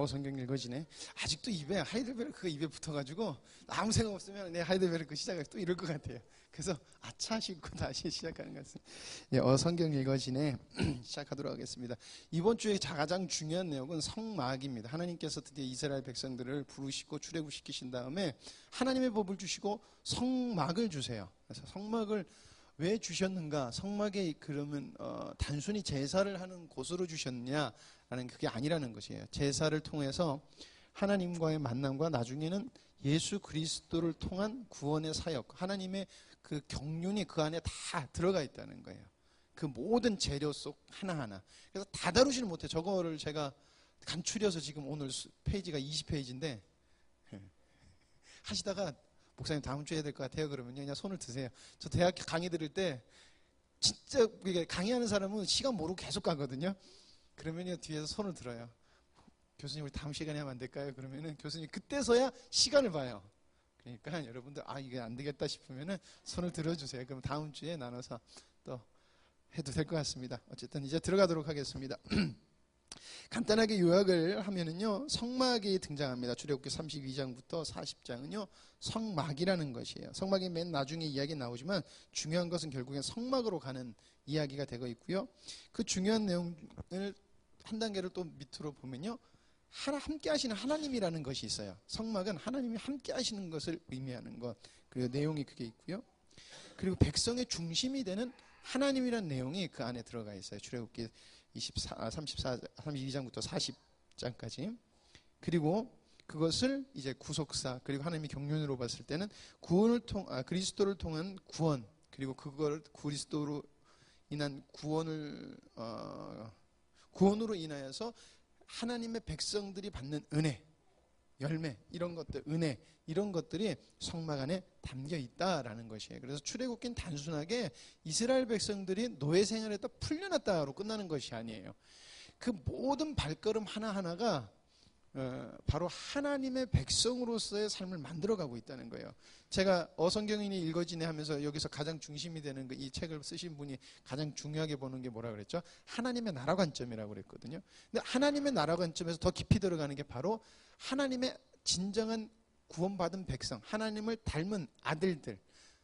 성경 읽어지네. 아직도 입에 하이델베르크가 입에 붙어가지고 아무 생각 없으면 내 하이델베르크 시작을 또 이럴 것 같아요. 그래서 아차 싶고 다시 시작하는 것 같습니다. 예, 성경 읽어지네. 시작하도록 하겠습니다. 이번 주에 가장 중요한 내용은 성막입니다. 하나님께서 드디어 이스라엘 백성들을 부르시고 출애굽시키신 다음에 하나님의 법을 주시고 성막을 주세요. 그래서 성막을 왜 주셨는가? 성막에 그러면 단순히 제사를 하는 곳으로 주셨냐라는 그게 아니라는 것이에요. 제사를 통해서 하나님과의 만남과 나중에는 예수 그리스도를 통한 구원의 사역, 하나님의 그 경륜이 그 안에 다 들어가 있다는 거예요. 그 모든 재료 속 하나하나. 그래서 다 다루지는 못해요. 저거를 제가 간추려서 지금 오늘 페이지가 20페이지인데 하시다가 목사님 다음 주에 해야 될 것 같아요. 그러면 그냥 손을 드세요. 저 대학 강의 들을 때 진짜 강의하는 사람은 시간 모르고 계속 가거든요. 그러면요 뒤에서 손을 들어요. 교수님 우리 다음 시간에 하면 안 될까요? 그러면은 교수님 그때서야 시간을 봐요. 그러니까 여러분들 이게 안 되겠다 싶으면은 손을 들어주세요. 그럼 다음 주에 나눠서 또 해도 될 것 같습니다. 어쨌든 이제 들어가도록 하겠습니다. 간단하게 요약을 하면은요, 성막이 등장합니다. 출애굽기 32장부터 40장은요, 성막이라는 것이에요. 성막이 맨 나중에 이야기 나오지만 중요한 것은 결국엔 성막으로 가는 이야기가 되고 있고요. 그 중요한 내용을 한 단계를 또 밑으로 보면요, 함께 하시는 하나님이라는 것이 있어요. 성막은 하나님이 함께 하시는 것을 의미하는 것, 그 내용이 그게 있고요. 그리고 백성의 중심이 되는 하나님이라는 내용이 그 안에 들어가 있어요. 출애굽기 32장부터 40장까지. 그리고 그것을 이제 구속사, 그리고 하나님의 경륜으로 봤을 때는 그리스도를 통한 구원, 그리고 그걸 그리스도로 인한 구원으로 인하여서 하나님의 백성들이 받는 은혜, 열매, 이런 것들, 은혜, 이런 것들이 성막 안에 담겨 있다라는 것이에요. 그래서 출애굽기는 단순하게 이스라엘 백성들이 노예 생활에다 풀려났다로 끝나는 것이 아니에요. 그 모든 발걸음 하나하나가 바로 하나님의 백성으로서의 삶을 만들어가고 있다는 거예요. 제가 어성경인이 읽어지네 하면서 여기서 가장 중심이 되는 이 책을 쓰신 분이 가장 중요하게 보는 게 뭐라 그랬죠? 하나님의 나라 관점이라고 그랬거든요. 근데 하나님의 나라 관점에서 더 깊이 들어가는 게 바로 하나님의 진정한 구원받은 백성, 하나님을 닮은 아들들,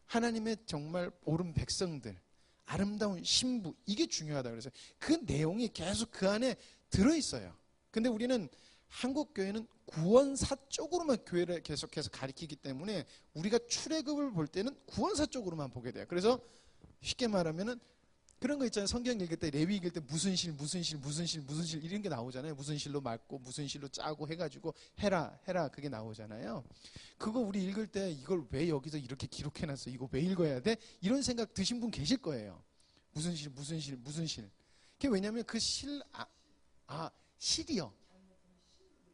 하나님의 정말 옳은 백성들, 아름다운 신부, 이게 중요하다 그래서 그 내용이 계속 그 안에 들어있어요. 근데 우리는 한국 교회는 구원사 쪽으로만 교회를 계속해서 가리키기 때문에 우리가 출애굽을 볼 때는 구원사 쪽으로만 보게 돼요. 그래서 쉽게 말하면은 그런 거 있잖아요. 성경 읽을 때, 레위 읽을 때 무슨 실 이런 게 나오잖아요. 무슨 실로 맑고 무슨 실로 짜고 해가지고 해라 그게 나오잖아요. 그거 우리 읽을 때 이걸 왜 여기서 이렇게 기록해놨어? 이거 왜 읽어야 돼? 이런 생각 드신 분 계실 거예요. 무슨 실. 그게 왜냐면 그 실이요.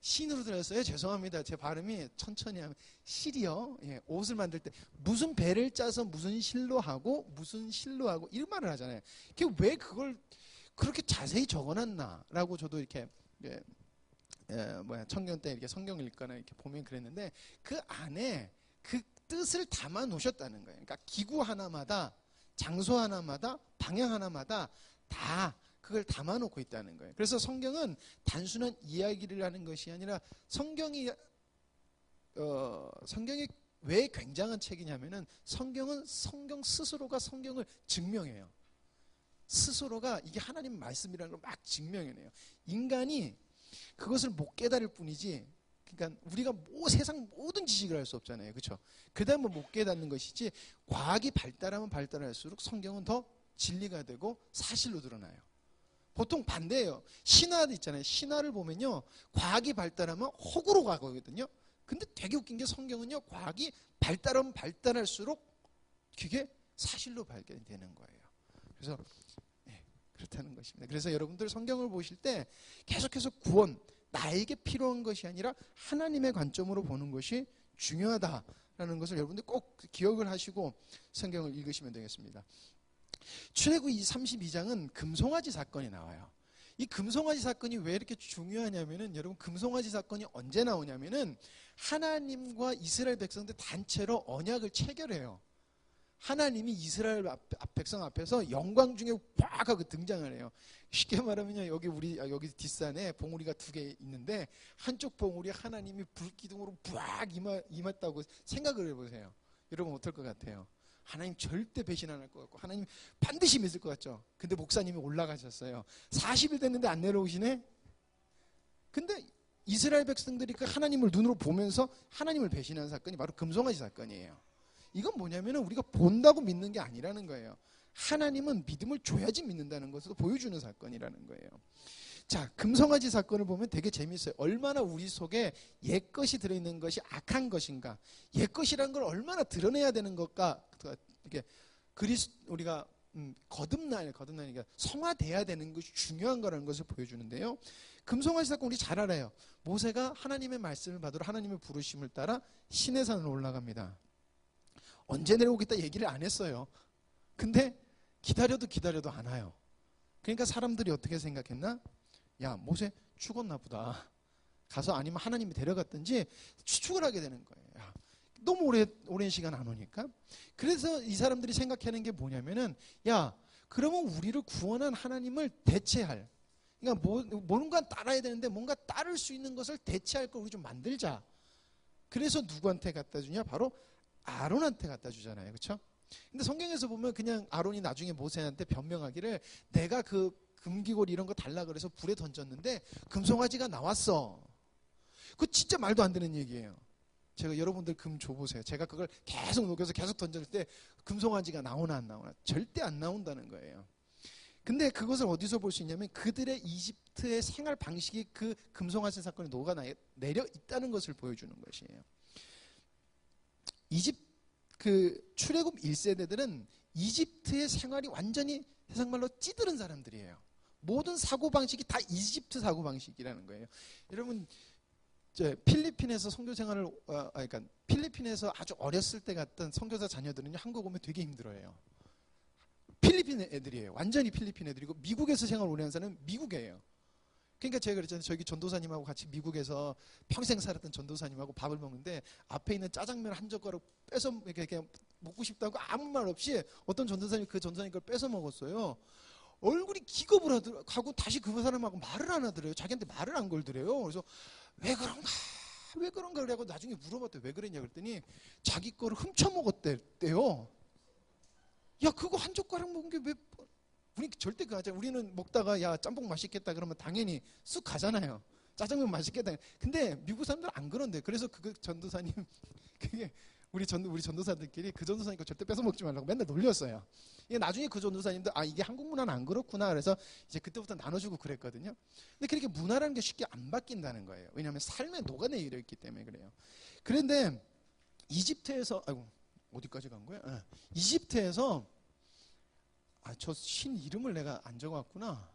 신으로 들었어요. 죄송합니다. 제 발음이 천천히 하면 실이요. 예, 옷을 만들 때 무슨 배를 짜서 무슨 실로 하고 이런 말을 하잖아요. 그게 왜 그걸 그렇게 자세히 적어놨나라고 저도 이렇게 청년 때 이렇게 성경 읽거나 이렇게 보면 그랬는데 그 안에 그 뜻을 담아 놓으셨다는 거예요. 그러니까 기구 하나마다 장소 하나마다 방향 하나마다 다 그걸 담아놓고 있다는 거예요. 그래서 성경은 단순한 이야기를 하는 것이 아니라 성경이 왜 굉장한 책이냐면은 성경은 성경 스스로가 성경을 증명해요. 스스로가 이게 하나님 말씀이라는 걸 막 증명해내요. 인간이 그것을 못 깨달을 뿐이지, 그러니까 우리가 세상 모든 지식을 할 수 없잖아요. 그렇죠? 그다음에 못 깨닫는 것이지, 과학이 발달하면 발달할수록 성경은 더 진리가 되고 사실로 드러나요. 보통 반대예요. 신화 있잖아요. 신화를 보면요, 과학이 발달하면 허구로 가거든요. 근데 되게 웃긴 게 성경은요, 과학이 발달하면 발달할수록 그게 사실로 발견되는 거예요. 그래서 그렇다는 것입니다. 그래서 여러분들 성경을 보실 때 계속해서 구원, 나에게 필요한 것이 아니라 하나님의 관점으로 보는 것이 중요하다라는 것을 여러분들 꼭 기억을 하시고 성경을 읽으시면 되겠습니다. 출애굽기 32장은 금송아지 사건이 나와요. 이 금송아지 사건이 왜 이렇게 중요하냐면은, 여러분, 금송아지 사건이 언제 나오냐면은 하나님과 이스라엘 백성들 단체로 언약을 체결해요. 하나님이 이스라엘 백성 앞에서 영광 중에 팍 하고 등장을 해요. 쉽게 말하면요, 여기 뒷산에 봉우리가 2개 있는데 한쪽 봉우리 하나님이 불기둥으로 팍 임했다고 생각을 해보세요. 여러분 어떨 것 같아요? 하나님 절대 배신 안 할 것 같고 하나님 반드시 믿을 것 같죠. 근데 목사님이 올라가셨어요. 40일 됐는데 안 내려오시네. 근데 이스라엘 백성들이 그 하나님을 눈으로 보면서 하나님을 배신한 사건이 바로 금송아지 사건이에요. 이건 뭐냐면 우리가 본다고 믿는 게 아니라는 거예요. 하나님은 믿음을 줘야지 믿는다는 것을 보여주는 사건이라는 거예요. 자, 금송아지 사건을 보면 되게 재미있어요. 얼마나 우리 속에 옛것이 들어있는 것이 악한 것인가, 옛것이라는 걸 얼마나 드러내야 되는 것과 이렇게 우리가 거듭나니까 성화돼야 되는 것이 중요한 거라는 것을 보여주는데요. 금송아지 사건 우리 잘 알아요. 모세가 하나님의 말씀을 받으러 하나님의 부르심을 따라 시내산으로 올라갑니다. 언제 내려오겠다 얘기를 안 했어요. 근데 기다려도 안 와요. 그러니까 사람들이 어떻게 생각했나? 야, 모세 죽었나 보다. 가서 아니면 하나님이 데려갔든지 추측을 하게 되는 거예요. 야, 너무 오랜 시간 안 오니까. 그래서 이 사람들이 생각하는 게 뭐냐면은, 야, 그러면 우리를 구원한 하나님을 대체할, 그러니까 뭔가 따라야 되는데 뭔가 따를 수 있는 것을 대체할 걸 우리 좀 만들자. 그래서 누구한테 갖다 주냐? 바로 아론한테 갖다 주잖아요. 그렇죠? 근데 성경에서 보면 그냥 아론이 나중에 모세한테 변명하기를, 내가 그 금기골 이런 거 달라 그래서 불에 던졌는데 금송아지가 나왔어. 그거 진짜 말도 안 되는 얘기예요. 제가 여러분들 금 줘보세요. 제가 그걸 계속 녹여서 계속 던질 때 금송아지가 나오나 안 나오나? 절대 안 나온다는 거예요. 근데 그것을 어디서 볼 수 있냐면 그들의 이집트의 생활 방식이 그 금송아지 사건에 녹아내려 있다는 것을 보여주는 것이에요. 출애굽 1세대들은 이집트의 생활이 완전히 세상말로 찌들은 사람들이에요. 모든 사고방식이 다 이집트 사고방식이라는 거예요. 여러분, 필리핀에서 선교 생활을, 그러니까 필리핀에서 아주 어렸을 때 갔던 선교사 자녀들은요, 한국 오면 되게 힘들어해요. 필리핀 애들이에요. 완전히 필리핀 애들이고, 미국에서 생활 오래 한 사람은 미국이에요. 그러니까 제가 그랬잖아요. 저기 전도사님하고 같이 미국에서 평생 살았던 전도사님하고 밥을 먹는데 앞에 있는 짜장면 한 젓가락 뺏어 이렇게 먹고 싶다고 아무 말 없이 어떤 전도사님이 그 전도사님 걸 뺏어 먹었어요. 얼굴이 기겁을 하고 다시 그 사람하고 말을 안 하더래요. 자기한테 말을 안 걸더래요. 그래서 왜 그런가 그래갖고 나중에 물어봤대요. 왜 그랬냐 그랬더니 자기 거를 훔쳐 먹었대요. 야, 그거 한 젓가락 먹은 게 왜? 우리 절대 그거 하잖아요. 우리는 먹다가 야, 짬뽕 맛있겠다 그러면 당연히 쑥 가잖아요. 짜장면 맛있겠다. 근데 미국 사람들은 안 그런데. 그래서 그 전도사님, 그게 우리 전도사들끼리 그 전도사님 거 절대 뺏어 먹지 말라고 맨날 놀렸어요. 이게 나중에 그 전도사님도 이게 한국 문화는 안 그렇구나. 그래서 이제 그때부터 나눠주고 그랬거든요. 근데 그렇게 문화라는 게 쉽게 안 바뀐다는 거예요. 왜냐하면 삶에 녹아내려 있기 때문에 그래요. 그런데 이집트에서, 어디까지 간 거야? 이집트에서 저 신 이름을 내가 안 적어왔구나.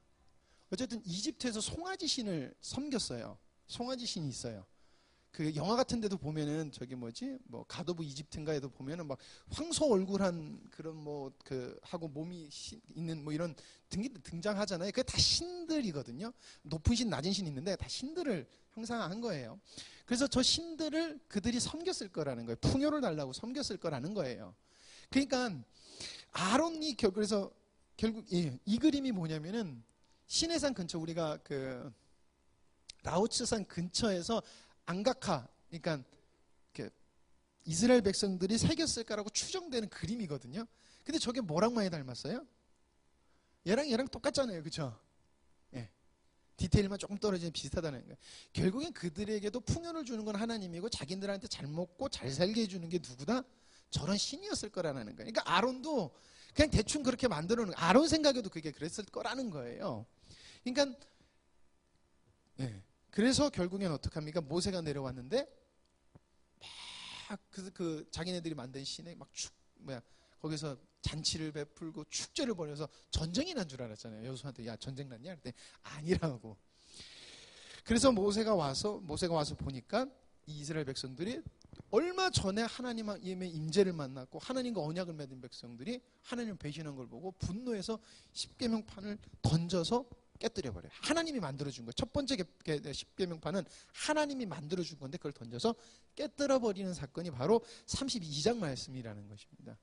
어쨌든 이집트에서 송아지 신을 섬겼어요. 송아지 신이 있어요. 그 영화 같은 데도 보면은 뭐 갓 오브 이집트인가에도 보면은 막 황소 얼굴한 그런 하고 몸이 있는 뭐 이런 등장하잖아요. 그게 다 신들이거든요. 높은 신, 낮은 신이 있는데 다 신들을 형상한 거예요. 그래서 저 신들을 그들이 섬겼을 거라는 거예요. 풍요를 달라고 섬겼을 거라는 거예요. 그러니까 아론이 그래서 결국 이 그림이 뭐냐면은 시내산 근처, 우리가 그 라오츠산 근처에서 안가카, 그러니까 이스라엘 백성들이 새겼을 거라고 추정되는 그림이거든요. 근데 저게 뭐랑 많이 닮았어요? 얘랑 똑같잖아요, 그렇죠? 예. 디테일만 조금 떨어지면 비슷하다는 거예요. 결국엔 그들에게도 풍요를 주는 건 하나님이고 자기들한테 잘 먹고 잘 살게 해주는 게 누구다? 저런 신이었을 거라는 거예요. 그러니까 아론도 그냥 대충 그렇게 만들어 놓은, 아론 생각에도 그게 그랬을 거라는 거예요. 그러니까 그래서 결국엔 어떡합니까? 모세가 내려왔는데 막 그 자기네들이 만든 신에 막 거기서 잔치를 베풀고 축제를 벌여서 전쟁이 난 줄 알았잖아요. 여호수아한테 야, 전쟁 났냐? 그랬더니 아니라고. 그래서 모세가 와서 보니까 이 이스라엘 백성들이 얼마 전에 하나님의 임재를 만났고 하나님과 언약을 맺은 백성들이 하나님을 배신한 걸 보고 분노해서 십계명판을 던져서 깨뜨려버려요. 하나님이 만들어준 거예요. 첫 번째 십계명판은 하나님이 만들어준 건데 그걸 던져서 깨뜨려버리는 사건이 바로 32장 말씀이라는 것입니다.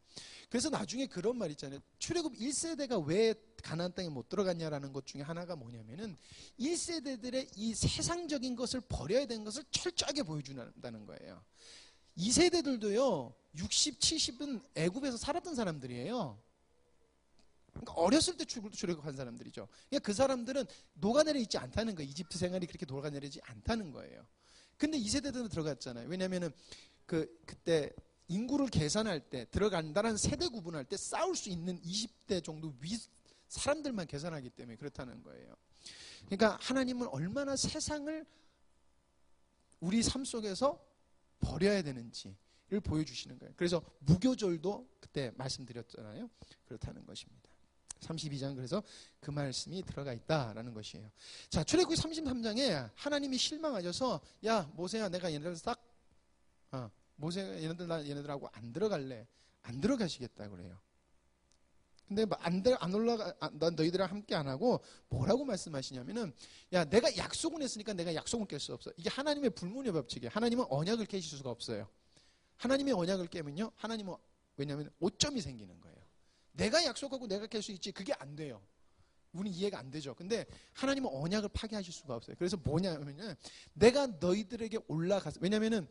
그래서 나중에 그런 말 있잖아요. 출애굽 1세대가 왜 가나안 땅에 못 들어갔냐라는 것 중에 하나가 뭐냐면은 1세대들의 이 세상적인 것을 버려야 되는 것을 철저하게 보여준다는 거예요. 2세대들도요 60, 70은 애굽에서 살았던 사람들이에요. 그러니까 어렸을 때 출애굽한 사람들이죠. 그러니까 그 사람들은 녹아내려 있지 않다는 거예요. 이집트 생활이 그렇게 녹아내리지 않다는 거예요. 근데 2세대들은 들어갔잖아요. 왜냐하면은 그때 인구를 계산할 때 들어간다는 세대 구분할 때 싸울 수 있는 20대 정도 위 사람들만 계산하기 때문에 그렇다는 거예요. 그러니까 하나님은 얼마나 세상을 우리 삶 속에서 버려야 되는지를 보여주시는 거예요. 그래서 무교절도 그때 말씀드렸잖아요. 그렇다는 것입니다. 32장 그래서 그 말씀이 들어가 있다라는 것이에요. 자, 출애굽기 33장에 하나님이 실망하셔서 야 모세야 내가 얘네들 모세가 얘네들하고 안 들어갈래. 안 들어가시겠다 그래요. 근데 안 올라가 난 너희들이랑 함께 안 하고 뭐라고 말씀하시냐면은 야 내가 약속은 했으니까 내가 약속은 깰 수 없어. 이게 하나님의 불문의 법칙이에요. 하나님은 언약을 깨실 수가 없어요. 하나님의 언약을 깨면요 하나님은 왜냐하면 오점이 생기는 거예요. 내가 약속하고 내가 깰 수 있지 그게 안 돼요. 우리 이해가 안 되죠. 근데 하나님은 언약을 파괴하실 수가 없어요. 그래서 뭐냐면은 내가 너희들에게 올라가서 왜냐면은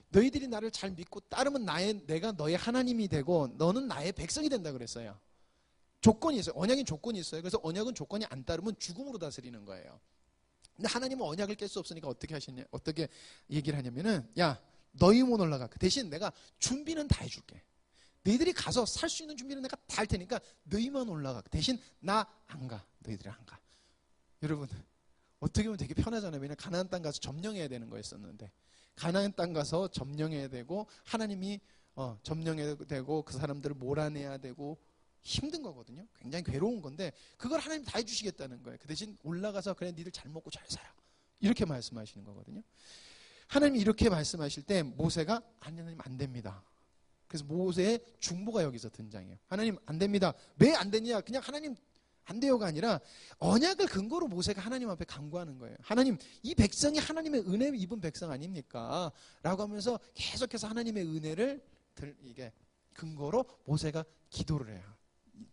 너희들이 나를 잘 믿고 따르면 내가 너의 하나님이 되고 너는 나의 백성이 된다 그랬어요. 조건이 있어요. 언약인 조건이 있어요. 그래서 언약은 조건이 안 따르면 죽음으로 다스리는 거예요. 근데 하나님은 언약을 깰 수 없으니까 어떻게 얘기를 하냐면은 야 너희 못 올라가. 그 대신 내가 준비는 다 해줄게. 너희들이 가서 살 수 있는 준비는 내가 다 할 테니까 너희만 올라가. 대신 나 안 가. 너희들이 안 가. 여러분 어떻게 보면 되게 편하잖아요. 왜냐면 가나안 땅 가서 점령해야 되는 거였었는데 가나안 땅 가서 점령해야 되고 하나님이 점령해야 되고 그 사람들을 몰아내야 되고 힘든 거거든요. 굉장히 괴로운 건데 그걸 하나님 다 해주시겠다는 거예요. 그 대신 올라가서 그래 니들 잘 먹고 잘 살아. 이렇게 말씀하시는 거거든요. 하나님이 이렇게 말씀하실 때 모세가 하나님 안 됩니다. 그래서 모세의 중보가 여기서 등장해요. 하나님 안 됩니다. 왜 안 되냐? 그냥 하나님 안 돼요가 아니라 언약을 근거로 모세가 하나님 앞에 간구하는 거예요. 하나님 이 백성이 하나님의 은혜 입은 백성 아닙니까? 라고 하면서 계속해서 하나님의 은혜를 이게 근거로 모세가 기도를 해요.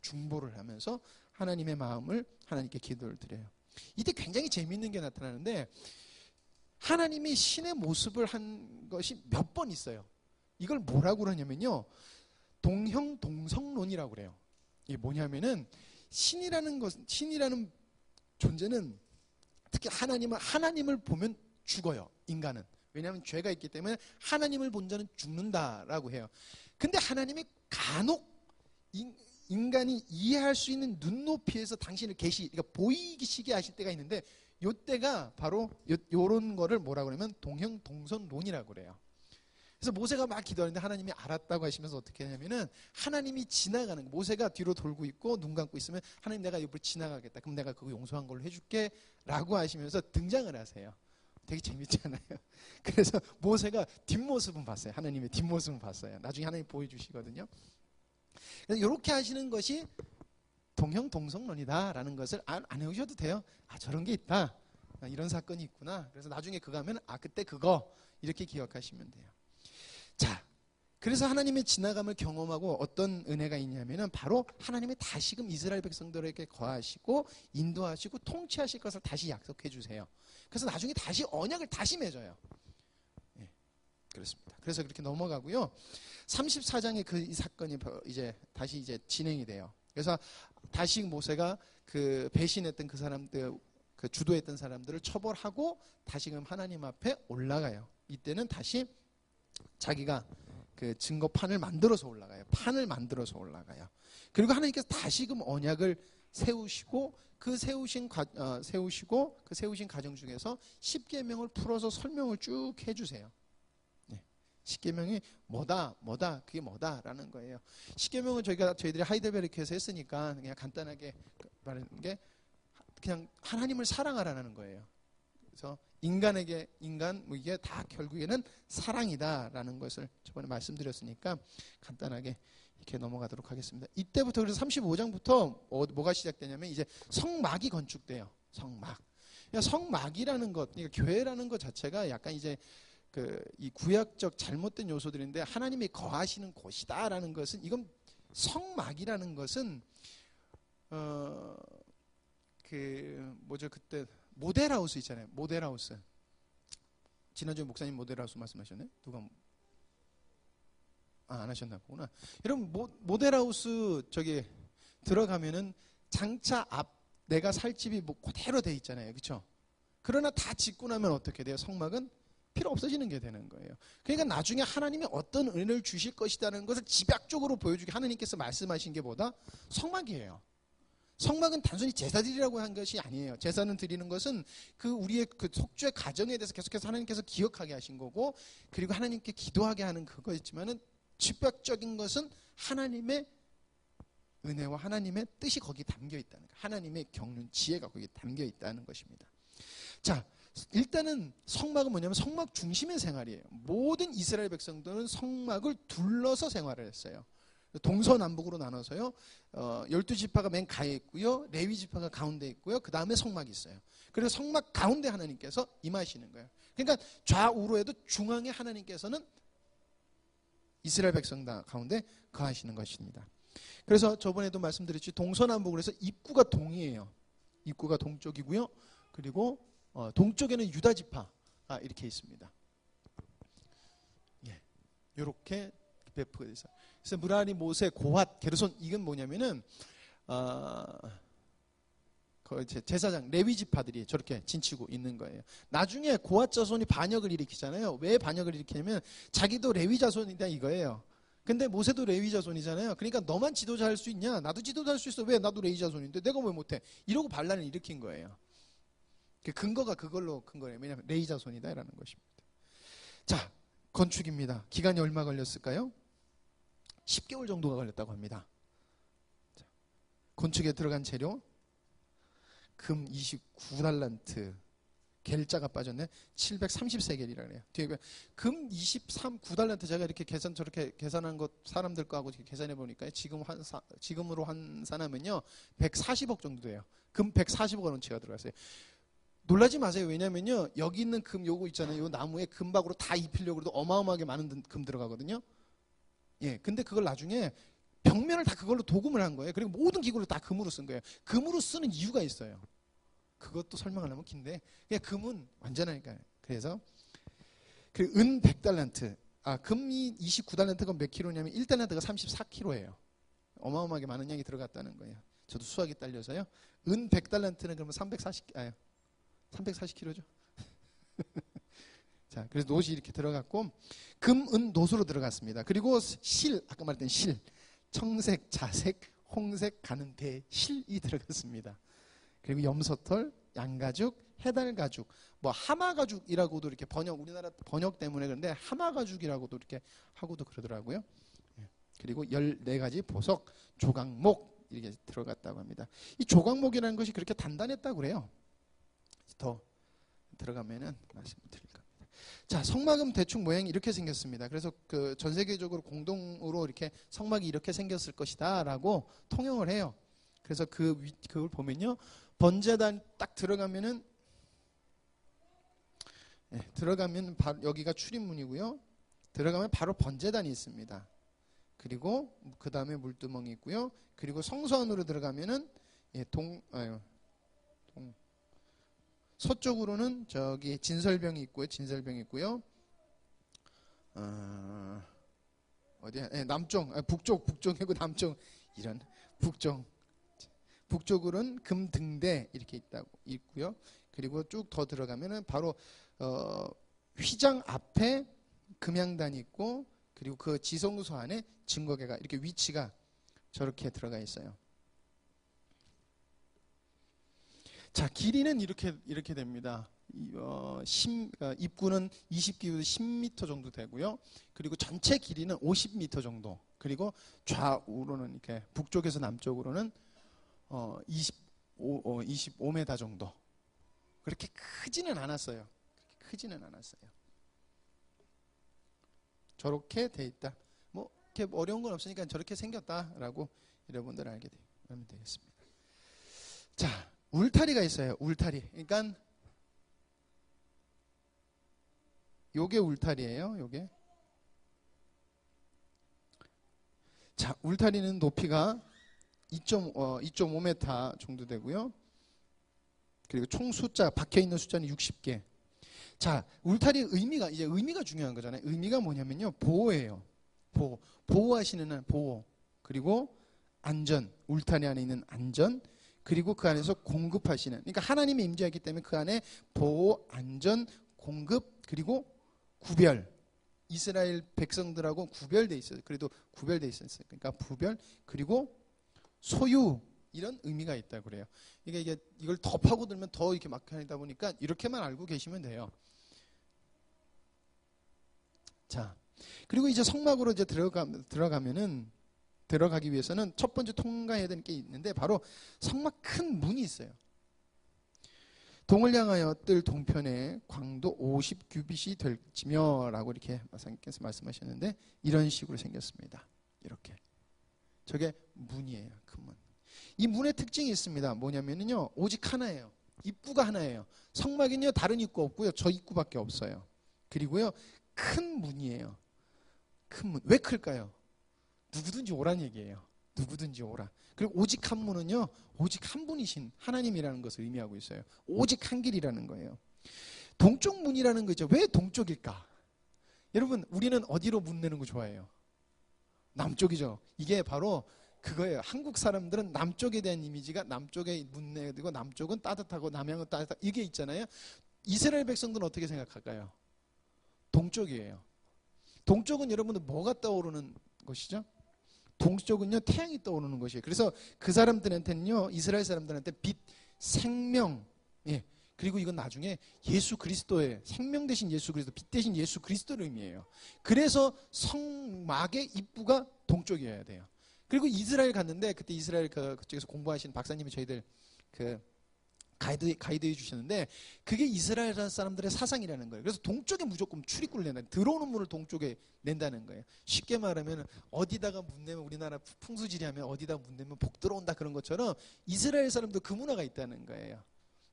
중보를 하면서 하나님의 마음을 하나님께 기도를 드려요. 이때 굉장히 재미있는 게 나타나는데 하나님이 신의 모습을 한 것이 몇 번 있어요. 이걸 뭐라고 그러냐면요. 동형동성론이라고 그래요. 이게 뭐냐면은 신이라는 존재는 특히 하나님을 보면 죽어요. 인간은. 왜냐하면 죄가 있기 때문에 하나님을 본 자는 죽는다라고 해요. 근데 하나님이 간혹 인간이 이해할 수 있는 눈높이에서 당신을 그러니까 보이시게 하실 때가 있는데 요때가 바로 요런 거를 뭐라고 그러면 동형동성론이라고 그래요. 그래서 모세가 막 기도하는데 하나님이 알았다고 하시면서 어떻게 하냐면은 하나님이 지나가는 모세가 뒤로 돌고 있고 눈 감고 있으면 하나님 내가 옆으로 지나가겠다. 그럼 내가 그거 용서한 걸로 해줄게 라고 하시면서 등장을 하세요. 되게 재밌잖아요. 그래서 모세가 뒷모습은 봤어요. 하나님의 뒷모습은 봤어요. 나중에 하나님 보여주시거든요. 그래서 이렇게 하시는 것이 동형동성론이다라는 것을 안 해오셔도 돼요. 아 저런 게 있다. 이런 사건이 있구나. 그래서 나중에 그거 하면 아 그때 그거 이렇게 기억하시면 돼요. 자, 그래서 하나님의 지나감을 경험하고 어떤 은혜가 있냐면은 바로 하나님이 다시금 이스라엘 백성들에게 거하시고 인도하시고 통치하실 것을 다시 약속해 주세요. 그래서 나중에 다시 언약을 다시 맺어요. 예, 그렇습니다. 그래서 그렇게 넘어가고요. 34장에 이 사건이 다시 진행이 돼요. 그래서 다시 모세가 그 배신했던 그 사람들, 그 주도했던 사람들을 처벌하고 다시금 하나님 앞에 올라가요. 이때는 다시 자기가 그 증거판을 만들어서 올라가요. 판을 만들어서 올라가요. 그리고 하나님께서 다시금 언약을 세우시고 그 세우신 과정 중에서 10계명을 풀어서 설명을 쭉 해주세요. 네. 10계명이 뭐다 그게 뭐다라는 거예요. 10계명은 저희들이 하이델베르크에서 했으니까 그냥 간단하게 말하는 게 그냥 하나님을 사랑하라는 거예요. 그래서 인간 이게 다 결국에는 사랑이다라는 것을 저번에 말씀드렸으니까 간단하게 이렇게 넘어가도록 하겠습니다. 이때부터 그래서 35장부터 뭐가 시작되냐면 이제 성막이 건축돼요. 성막. 그러니까 성막이라는 것, 그러니까 교회라는 것 자체가 약간 이제 이 구약적 잘못된 요소들인데 하나님이 거하시는 곳이다라는 것은, 이건 성막이라는 것은 뭐죠, 그때 모델하우스 있잖아요. 모델하우스. 지난주에 목사님 모델하우스 말씀하셨네. 누가 안 하셨나 보구나. 여러분 모델하우스 저기 들어가면은 장차 앞 내가 살 집이 뭐 그대로 돼 있잖아요. 그렇죠? 그러나 다 짓고 나면 어떻게 돼요? 성막은 필요 없어지는 게 되는 거예요. 그러니까 나중에 하나님이 어떤 은혜를 주실 것이라는 것을 집약적으로 보여주게 하나님께서 말씀하신 게 뭐다? 성막이에요. 성막은 단순히 제사드리라고 한 것이 아니에요. 제사는 드리는 것은 우리의 속죄 가정에 대해서 계속해서 하나님께서 기억하게 하신 거고, 그리고 하나님께 기도하게 하는 그거였지만은 집약적인 것은 하나님의 은혜와 하나님의 뜻이 거기 담겨 있다는 거예요. 하나님의 겪는 지혜가 거기 담겨 있다는 것입니다. 자, 일단은 성막은 뭐냐면 성막 중심의 생활이에요. 모든 이스라엘 백성들은 성막을 둘러서 생활을 했어요. 동서남북으로 나눠서요. 12지파가 맨 가에 있고요. 레위지파가 가운데 있고요. 그 다음에 성막이 있어요. 그래서 성막 가운데 하나님께서 임하시는 거예요. 그러니까 좌우로 해도 중앙에 하나님께서는 이스라엘 백성 가운데 거하시는 것입니다. 그래서 저번에도 말씀드렸지, 동서남북으로 해서 입구가 동이에요. 입구가 동쪽이고요. 그리고 동쪽에는 유다지파가 이렇게 있습니다. 예, 이렇게 배포가 돼서. 그래서 무라리, 모세, 고핫, 게르손, 이건 뭐냐면은 제사장 레위지파들이 저렇게 진치고 있는 거예요. 나중에 고핫 자손이 반역을 일으키잖아요. 왜 반역을 일으키냐면 자기도 레위 자손이다 이거예요. 근데 모세도 레위 자손이잖아요. 그러니까 너만 지도자 할 수 있냐? 나도 지도자 할 수 있어. 왜? 나도 레위 자손인데 내가 왜 못해? 이러고 반란을 일으킨 거예요. 근거가 그걸로 큰 거예요. 왜냐하면 레위 자손이다 라는 것입니다. 자, 건축입니다. 기간이 얼마 걸렸을까요? 10개월 정도가 걸렸다고 합니다. 자, 건축에 들어간 재료 금 29달란트, 겔자가 빠졌네. 730세겔이라 그래요. 뒤에 금 9달란트 제가 이렇게 저렇게 계산한 것 사람들 거하고 계산해 보니까 지금으로 환산하면요 140억 정도 돼요. 금 140억 원어치가 들어갔어요. 놀라지 마세요. 왜냐면요 여기 있는 금 요거 있잖아요. 요 나무에 금박으로 다 입히려고 해도 어마어마하게 많은 금 들어가거든요. 예, 근데 그걸 나중에 벽면을 다 그걸로 도금을 한 거예요. 그리고 모든 기구를 다 금으로 쓴 거예요. 금으로 쓰는 이유가 있어요. 그것도 설명하려면 긴데 그냥 금은 완전하니까요. 그래서 은 100달란트, 금이 29달란트가 몇 킬로냐면 1달란트가 34킬로예요. 어마어마하게 많은 양이 들어갔다는 거예요. 저도 수학이 딸려서요. 은 100달란트는 그러면 340킬로죠. 자, 그래서 노시 이렇게 들어갔고 금, 은, 노수로 들어갔습니다. 그리고 아까 말했던 실, 청색, 자색, 홍색, 가는대, 실이 들어갔습니다. 그리고 염소털, 양가죽, 해달가죽, 뭐 하마가죽이라고도 이렇게 우리나라 번역 때문에 그런데 하마가죽이라고도 이렇게 하고도 그러더라고요. 그리고 14가지 보석, 조각목 이렇게 들어갔다고 합니다. 이 조각목이라는 것이 그렇게 단단했다고 그래요. 더 들어가면은 말씀드릴 겁니다. 자, 성막은 대충 모양이 이렇게 생겼습니다. 그래서 전 세계적으로 공동으로 이렇게 성막이 이렇게 생겼을 것이다라고 통용을 해요. 그래서 그걸 보면요. 번제단 딱 들어가면은 들어가면 바로 여기가 출입문이고요. 들어가면 바로 번제단이 있습니다. 그리고 그 다음에 물두멍이 있고요. 그리고 성소 안으로 들어가면은 서쪽으로는 저기 진설병이 있고요. 어디야? 북쪽이고 남쪽 이런 북쪽으로는 금등대 이렇게 있고요. 그리고 쭉 더 들어가면은 바로 휘장 앞에 금양단이 있고 그리고 그 지성소 안에 증거궤가 이렇게 위치가 저렇게 들어가 있어요. 자, 길이는 이렇게 됩니다. 입구는 20기로 10m 정도 되고요. 그리고 전체 길이는 50m 정도. 그리고 좌우로는 이렇게 북쪽에서 남쪽으로는 25m 정도. 그렇게 크지는 않았어요. 저렇게 돼 있다. 뭐 이렇게 어려운 건 없으니까 저렇게 생겼다라고 여러분들 알게 되면 되겠습니다. 자, 울타리가 있어요. 울타리. 그러니까 요게 울타리예요. 요게. 자, 울타리는 높이가 2.5m 정도 되고요. 그리고 총 숫자, 박혀있는 숫자는 60개. 자, 울타리 의미가 중요한 거잖아요. 의미가 뭐냐면요. 보호예요. 보호하시는 한 보호. 그리고 안전. 울타리 안에 있는 안전. 그리고 그 안에서 공급하시는. 그러니까 하나님의 임재이기 때문에 그 안에 보호, 안전, 공급, 그리고 구별. 이스라엘 백성들하고 구별돼 있어요. 그래도 구별돼 있었어요. 그러니까 구별, 그리고 소유. 이런 의미가 있다고 그래요. 이게 이걸 더 파고들면 더 이렇게 막혀있다 보니까 이렇게만 알고 계시면 돼요. 자, 그리고 이제 성막으로 이제 들어가기 위해서는 첫 번째 통과해야 되는 게 있는데 바로 성막 큰 문이 있어요. 동을 향하여 뜰 동편에 광도 50규빗이 될지며 라고 이렇게 마상께서 말씀하셨는데 이런 식으로 생겼습니다. 이렇게. 저게 문이에요. 큰 문. 이 문의 특징이 있습니다. 뭐냐면요. 오직 하나예요. 입구가 하나예요. 성막은요. 다른 입구 없고요. 저 입구밖에 없어요. 그리고요. 큰 문이에요. 큰 문. 왜 클까요? 누구든지 오란 얘기예요. 누구든지 오라. 그리고 오직 한 문은요. 오직 한 분이신 하나님이라는 것을 의미하고 있어요. 오직 한 길이라는 거예요. 동쪽 문이라는 거죠. 왜 동쪽일까? 여러분 우리는 어디로 문 내는 거 좋아해요? 남쪽이죠. 이게 바로 그거예요. 한국 사람들은 남쪽에 대한 이미지가 남쪽에 문 내고 남쪽은 따뜻하고 남양은 따뜻하고 이게 있잖아요. 이스라엘 백성들은 어떻게 생각할까요? 동쪽이에요. 동쪽은 여러분들 뭐가 떠오르는 것이죠? 동쪽은요 태양이 떠오르는 것이에요. 그래서 그 사람들한테는요 이스라엘 사람들한테 빛, 생명, 예. 그리고 이건 나중에 예수 그리스도의 생명 대신 예수 그리스도, 빛 대신 예수 그리스도를 의미해요. 그래서 성막의 입구가 동쪽이어야 돼요. 그리고 이스라엘 갔는데 그때 이스라엘 그쪽에서 공부하신 박사님이 저희들 가이드해 주셨는데 그게 이스라엘 사람들의 사상이라는 거예요. 그래서 동쪽에 무조건 출입구를 낸다. 들어오는 문을 동쪽에 낸다는 거예요. 쉽게 말하면 어디다가 문 내면 우리나라 풍수지리하면 어디다 문 내면 복 들어온다 그런 것처럼 이스라엘 사람도 그 문화가 있다는 거예요.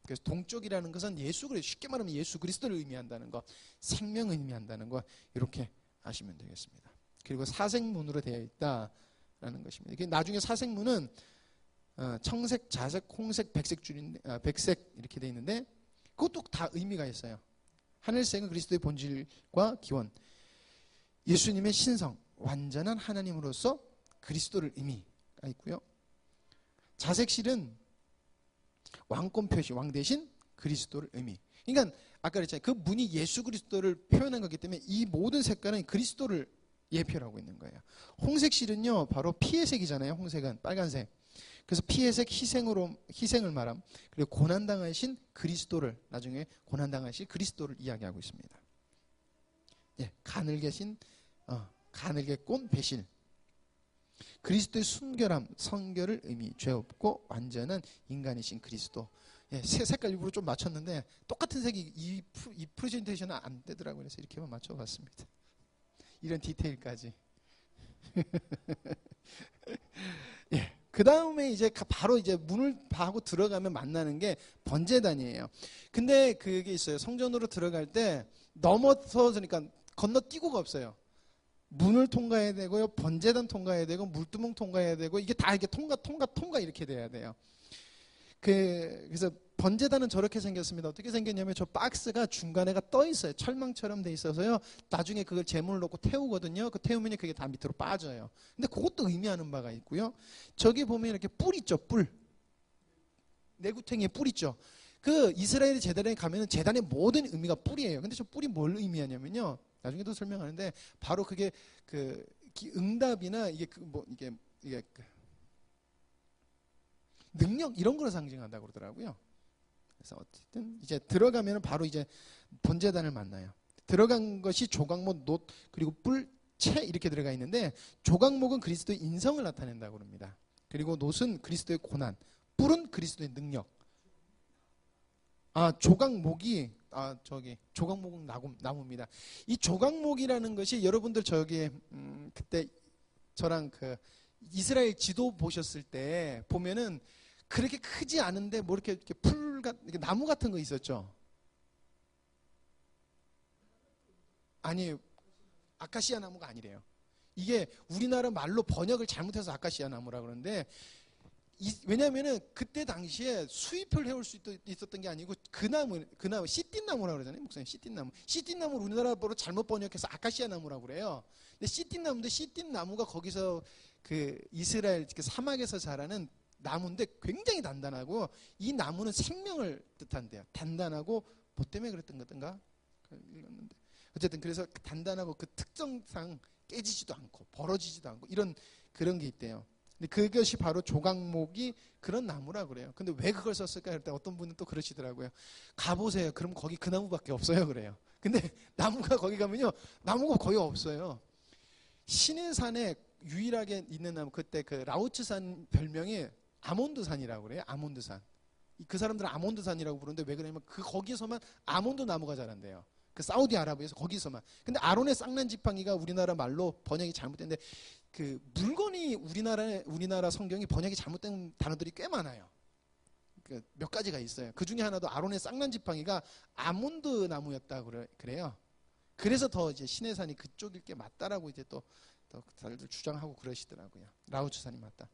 그래서 동쪽이라는 것은 예수 그리스도, 쉽게 말하면 예수 그리스도를 의미한다는 것, 생명을 의미한다는 것 이렇게 아시면 되겠습니다. 그리고 사색문으로 되어 있다라는 것입니다. 나중에 사색문은 청색, 자색, 홍색, 백색 백색 이렇게 돼 있는데 그것도 다 의미가 있어요. 하늘색은 그리스도의 본질과 기원, 예수님의 신성, 완전한 하나님으로서 그리스도를 의미가 있고요. 자색실은 왕권 표시, 왕 대신 그리스도를 의미. 그러니까 아까 그랬잖아요. 그 문이 예수 그리스도를 표현한 거기 때문에 이 모든 색깔은 그리스도를 예표를 하고 있는 거예요. 홍색실은요 바로 피의 색이잖아요. 홍색은 빨간색. 그래서 피의 색 희생을 말함. 그리고 고난당하신 그리스도를, 나중에 고난당하신 그리스도를 이야기하고 있습니다. 예, 가늘게 꼰 배실. 그리스도의 순결함, 성결을 의미, 죄 없고 완전한 인간이신 그리스도. 예, 색깔 일부러 좀 맞췄는데 똑같은 색이 이 프레젠테이션은 안 되더라고요. 그래서 이렇게만 맞춰봤습니다. 이런 디테일까지. 예. 그 다음에 이제 바로 이제 문을 하고 들어가면 만나는 게 번제단이에요. 근데 그게 있어요. 성전으로 들어갈 때 넘어서니까 건너뛰고가 없어요. 문을 통과해야 되고요. 번제단 통과해야 되고 물두멍 통과해야 되고 이게 다 이렇게 통과 이렇게 돼야 돼요. 그래서 번제단은 저렇게 생겼습니다. 어떻게 생겼냐면 저 박스가 중간에가 떠 있어요. 철망처럼 돼 있어서요. 나중에 그걸 재물을 넣고 태우거든요. 그 태우면 그게 다 밑으로 빠져요. 근데 그것도 의미하는 바가 있고요. 저기 보면 이렇게 뿔 있죠. 뿔. 내구탱이에 뿔 있죠. 그 이스라엘 제단에 가면은 제단의 모든 의미가 뿔이에요. 근데 저 뿔이 뭘 의미하냐면요. 나중에도 설명하는데 바로 그게 그 응답이나 이게 능력 이런 거를 상징한다고 그러더라고요. 그래서 어쨌든 이제 들어가면 바로 이제 번제단을 만나요. 들어간 것이 조각목, 놋, 그리고 뿔, 채 이렇게 들어가 있는데 조각목은 그리스도의 인성을 나타낸다고 합니다. 그리고 놋은 그리스도의 고난, 뿔은 그리스도의 능력. 조각목이 조각목은 나무입니다. 이 조각목이라는 것이 여러분들 그때 저랑 그 이스라엘 지도 보셨을 때 보면은 그렇게 크지 않은데 뭐 이렇게 이렇게 나무 같은 거 있었죠? 아니, 아카시아 나무가 아니래요. 이게 우리나라 말로 번역을 잘못해서 아카시아 나무라 그러는데, 왜냐면은 그때 당시에 수입을 해올 수 있었던 게 아니고 그 나무 씨띠나무라고 그러잖아요. 목사님, 씨띠나무를 우리나라로 잘못 번역해서 아카시아 나무라고 그래요. 근데 씨띠나무가 거기서 그 이스라엘 사막에서 자라는 나무인데 굉장히 단단하고, 이 나무는 생명을 뜻한대요. 단단하고 뭐 때문에 그랬던 거든가 읽었는데, 어쨌든 그래서 단단하고 그 특성상 깨지지도 않고 벌어지지도 않고 그런 게 있대요. 근데 그것이 바로 조각목이 그런 나무라 그래요. 근데 왜 그걸 썼을까 할 때 어떤 분은 또 그러시더라고요. 가보세요. 그럼 거기 그 나무밖에 없어요. 그래요. 근데 나무가 거기 가면요, 나무가 거의 없어요. 시내산에 유일하게 있는 나무, 그때 그 라오츠산 별명이 아몬드산이라고 그래요. 아몬드산. 그 사람들은 아몬드산이라고 부르는데 왜 그러냐면 거기서만 아몬드 나무가 자란대요. 그 사우디아라비아에서 거기서만. 근데 아론의 쌍난 지팡이가 우리나라 말로 번역이 잘못됐는데, 그 물건이 우리나라 성경이 번역이 잘못된 단어들이 꽤 많아요. 그 몇 가지가 있어요. 그 중에 하나도 아론의 쌍난 지팡이가 아몬드 나무였다고 그래요. 그래서 더 이제 시내산이 그쪽일 게 맞다라고 이제 또 다들 주장하고 그러시더라고요. 라오츠산이 맞다.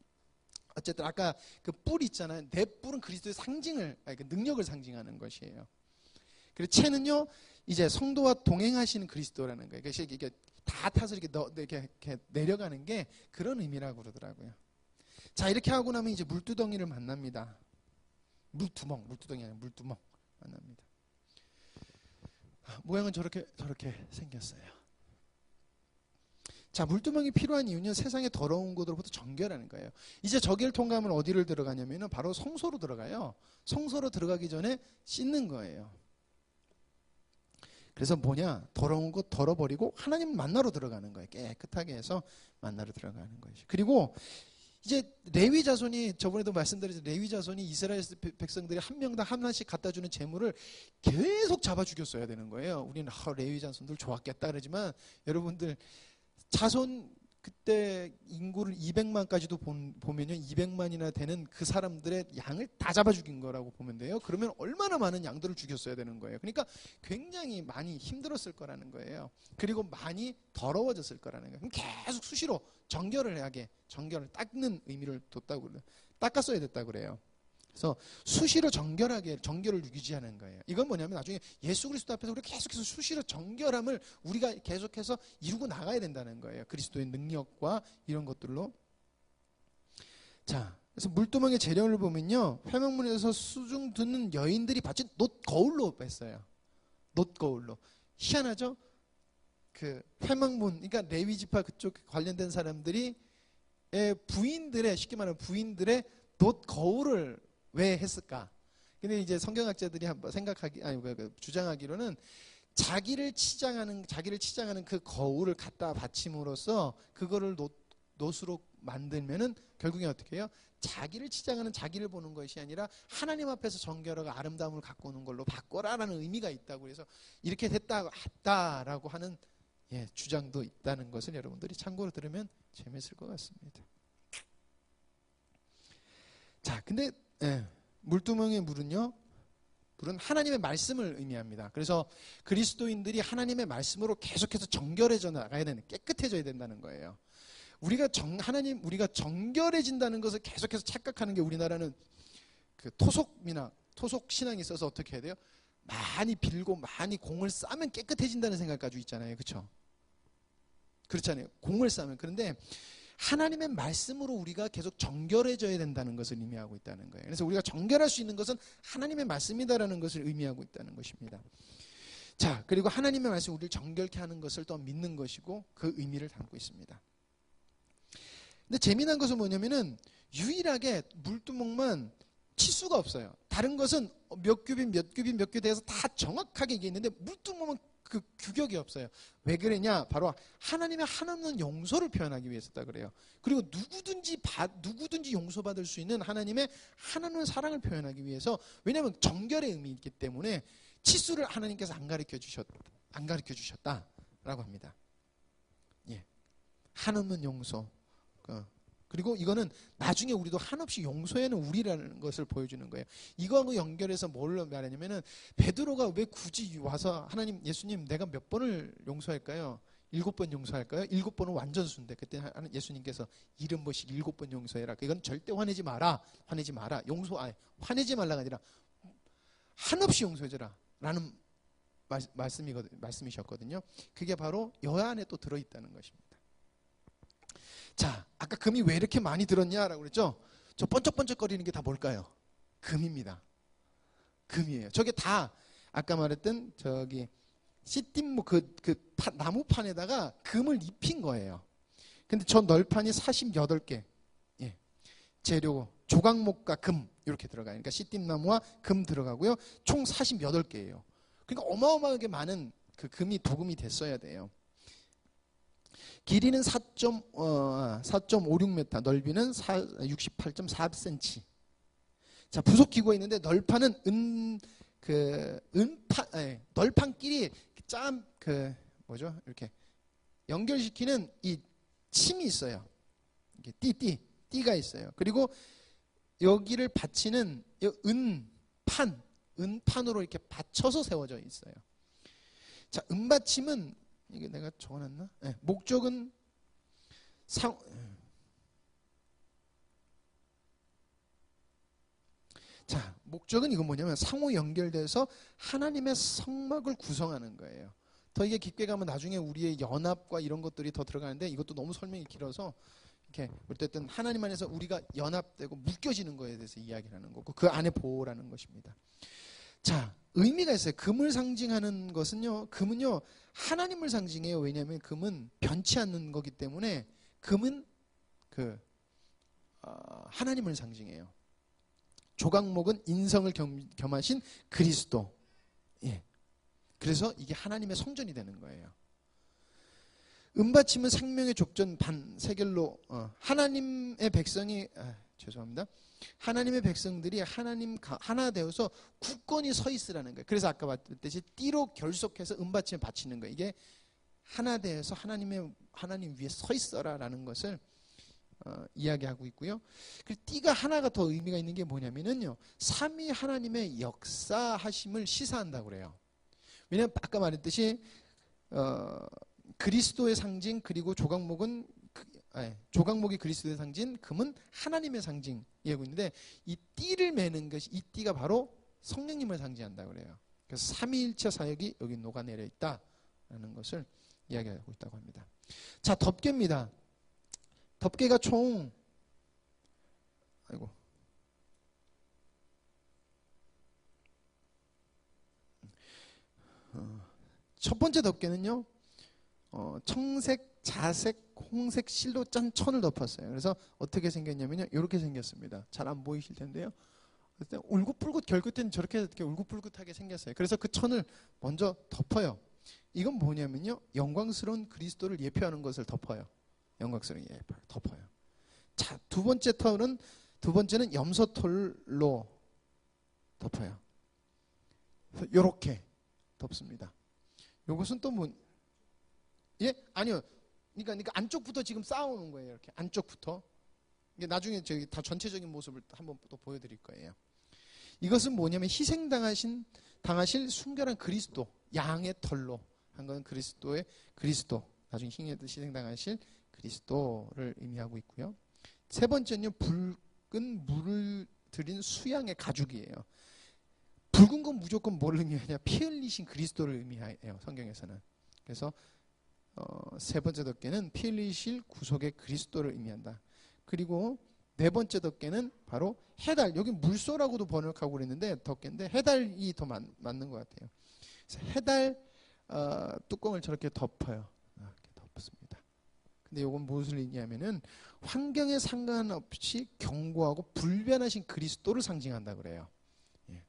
어쨌든 아까 그 뿔 있잖아요. 내 뿔은 그리스도의 그 능력을 상징하는 것이에요. 그리고 채는요, 이제 성도와 동행하시는 그리스도라는 거예요. 그래서 이게 다 타서 이렇게 내려가는 게 그런 의미라고 그러더라고요. 자, 이렇게 하고 나면 이제 물두덩이를 만납니다. 물두덩이 아니라 물두멍 만납니다. 모양은 저렇게 생겼어요. 자, 물두멍이 필요한 이유는 세상의 더러운 것으로부터 정결하는 거예요. 이제 저기를 통과하면 어디를 들어가냐면은 바로 성소로 들어가요. 성소로 들어가기 전에 씻는 거예요. 그래서 더러운 것 덜어버리고 하나님 만나러 들어가는 거예요. 깨끗하게 해서 만나러 들어가는 거예요. 그리고 이제 레위 자손이, 저번에도 말씀드렸죠. 레위 자손이 이스라엘 백성들이 한 명당 하나씩 갖다 주는 재물을 계속 잡아 죽였어야 되는 거예요. 우리는 레위 자손들 좋았겠다 그러지만, 여러분들 자손 그때 인구를 200만까지도 보면요, 200만이나 되는 그 사람들의 양을 다 잡아 죽인 거라고 보면 돼요. 그러면 얼마나 많은 양들을 죽였어야 되는 거예요. 그러니까 굉장히 많이 힘들었을 거라는 거예요. 그리고 많이 더러워졌을 거라는 거예요. 그럼 계속 수시로 정결을 닦는 의미를 뒀다고 그래요. 닦았어야 됐다고 그래요. 그래서 수시로 정결을 유지하는 거예요. 이건 뭐냐면 나중에 예수 그리스도 앞에서 우리가 계속해서 수시로 정결함을 우리가 계속해서 이루고 나가야 된다는 거예요. 그리스도의 능력과 이런 것들로. 자, 그래서 물두멍의 재령을 보면요, 회막문에서 수중 듣는 여인들이 바친 놋거울로 뺐어요. 놋거울로. 희한하죠? 그 회막문, 그러니까 레위 지파 그쪽 관련된 사람들이 쉽게 말하면 부인들의 놋거울을 왜 했을까? 근데 이제 성경학자들이 한번 주장하기로는 자기를 치장하는 그 거울을 갖다 바침으로써 그거를 놋으로 만들면은 결국에 어떻게 해요? 자기를 치장하는, 자기를 보는 것이 아니라 하나님 앞에서 정결하고 아름다움을 갖고 오는 걸로 바꿔라라는 의미가 있다고 해서 이렇게 했다라고 하는 주장도 있다는 것을 여러분들이 참고로 들으면 재밌을 것 같습니다. 자, 근데 물두멍의 물은 하나님의 말씀을 의미합니다. 그래서 그리스도인들이 하나님의 말씀으로 계속해서 정결해져 나가야 되는, 깨끗해져야 된다는 거예요. 우리가 정결해진다는 것을 계속해서 착각하는 게, 우리나라는 그 토속 신앙이 있어서 어떻게 해야 돼요? 많이 빌고 많이 공을 싸면 깨끗해진다는 생각 가지고 있잖아요. 그렇죠? 그렇잖아요. 공을 싸면. 그런데 하나님의 말씀으로 우리가 계속 정결해져야 된다는 것을 의미하고 있다는 거예요. 그래서 우리가 정결할 수 있는 것은 하나님의 말씀이다라는 것을 의미하고 있다는 것입니다. 자, 그리고 하나님의 말씀이 우리를 정결케 하는 것을 또 믿는 것이고 그 의미를 담고 있습니다. 근데 재미난 것은 뭐냐면은 유일하게 물두멍만 치수가 없어요. 다른 것은 몇 규빗 돼서 다 정확하게 이게 있는데 물두멍은 그 규격이 없어요. 왜 그러냐? 바로 하나님의 한없는 용서를 표현하기 위해서다 그래요. 그리고 누구든지 용서받을 수 있는 하나님의 한없는 사랑을 표현하기 위해서, 왜냐하면 정결의 의미이기 때문에 치수를 하나님께서 안 가르쳐 주셨다라고 합니다. 한없는 용서. 그리고 이거는 나중에 우리도 한없이 용서하는 우리라는 것을 보여주는 거예요. 이거하고 연결해서 뭘 말하냐면은 베드로가 왜 굳이 와서 하나님, 예수님 내가 몇 번을 용서할까요? 7번 용서할까요? 7번은 완전수인데 그때 예수님께서 70번씩 7번 용서해라. 이건 절대 화내지 마라. 화내지 마라. 화내지 말라가 아니라 한없이 용서해줘라 라는 말씀이셨거든요. 그게 바로 여 안에 또 들어있다는 것입니다. 자, 아까 금이 왜 이렇게 많이 들었냐라고 그랬죠? 저 번쩍번쩍거리는 게 다 뭘까요? 금입니다. 금이에요. 저게 다 아까 말했던 저기 시띠모 나무판에다가 금을 입힌 거예요. 근데 저 널판이 48개. 예. 재료, 조각목과 금 이렇게 들어가요. 그러니까 시띠나무와 금 들어가고요. 총 48개예요. 그러니까 어마어마하게 많은 그 금이 도금이 됐어야 돼요. 길이는 4.56m, 넓이는 68.4cm. 자, 부속기구가 있는데 널판은 널판끼리 이렇게 연결시키는 이 침이 있어요. 이게 띠가 있어요. 그리고 여기를 받치는 은판으로 이렇게 받쳐서 세워져 있어요. 자, 은받침은 이게 내가 적어놨나? 네, 목적은 목적은 이건 뭐냐면 상호 연결돼서 하나님의 성막을 구성하는 거예요. 더 이게 깊게 가면 나중에 우리의 연합과 이런 것들이 더 들어가는데 이것도 너무 설명이 길어서 이렇게 어쨌든 하나님 안에서 우리가 연합되고 묶여지는 거에 대해서 이야기를 하는 거고 그 안에 보호라는 것입니다. 자, 의미가 있어요. 금을 상징하는 것은요, 금은요 하나님을 상징해요. 왜냐하면 금은 변치 않는 거기 때문에 금은 하나님을 상징해요. 조각목은 인성을 겸하신 그리스도. 예. 그래서 이게 하나님의 성전이 되는 거예요. 은받침은 생명의 족전 세겔로 하나님의 백성이 하나님의 백성들이 하나님 하나 되어서 굳건히 서 있으라는 거예요. 그래서 아까 봤듯이 띠로 결속해서 은받침을 바치는 거예요. 이게 하나 되어서 하나님 위에 서 있어라라는 것을 이야기하고 있고요. 그리고 띠가 하나가 더 의미가 있는 게 뭐냐면은요, 삼위 하나님의 역사하심을 시사한다고 그래요. 왜냐하면 아까 말했듯이 그리스도의 상징, 그리고 조각목이 그리스도의 상징, 금은 하나님의 상징이고 있는데 이 띠를 매는 것이, 이 띠가 바로 성령님을 상징한다고 그래요. 그래서 삼위일체 사역이 여기 녹아내려 있다라는 것을 이야기하고 있다고 합니다. 자, 덮개입니다. 덮개가 총 첫 번째 덮개는요, 청색, 자색, 홍색 실로 짠 천을 덮었어요. 그래서 어떻게 생겼냐면요, 이렇게 생겼습니다. 잘 안 보이실 텐데요. 울긋불긋 결끝에는 저렇게 이렇게 울긋불긋하게 생겼어요. 그래서 그 천을 먼저 덮어요. 이건 뭐냐면요, 영광스러운 그리스도를 예표하는 것을 덮어요. 영광스러운 덮어요. 자, 두 번째는 염소털로 덮어요. 이렇게 덮습니다. 이것은 또 예? 아니요. 그러니까 안쪽부터 지금 쌓아오는 거예요. 이렇게 안쪽부터. 이게 나중에 저희 다 전체적인 모습을 한번 또 보여드릴 거예요. 이것은 뭐냐면 당하실 순결한 그리스도, 양의 털로 한 건 그리스도, 나중에 희생당하실 그리스도를 의미하고 있고요. 세 번째는요, 붉은 물을 들인 수양의 가죽이에요. 붉은 건 무조건 뭘 의미하냐? 피 흘리신 그리스도를 의미해요, 성경에서는. 그래서 세 번째 덮개는 피 흘리실 구속의 그리스도를 의미한다. 그리고 네 번째 덮개는 바로 해달, 여기 물소라고도 번역하고 그랬는데 덮개인데 해달이 더 맞는 것 같아요. 그래서 해달 뚜껑을 저렇게 덮어요. 이렇게 덮습니다. 근데 이건 무엇을 얘기하면은 환경에 상관없이 견고하고 불변하신 그리스도를 상징한다 그래요. 예.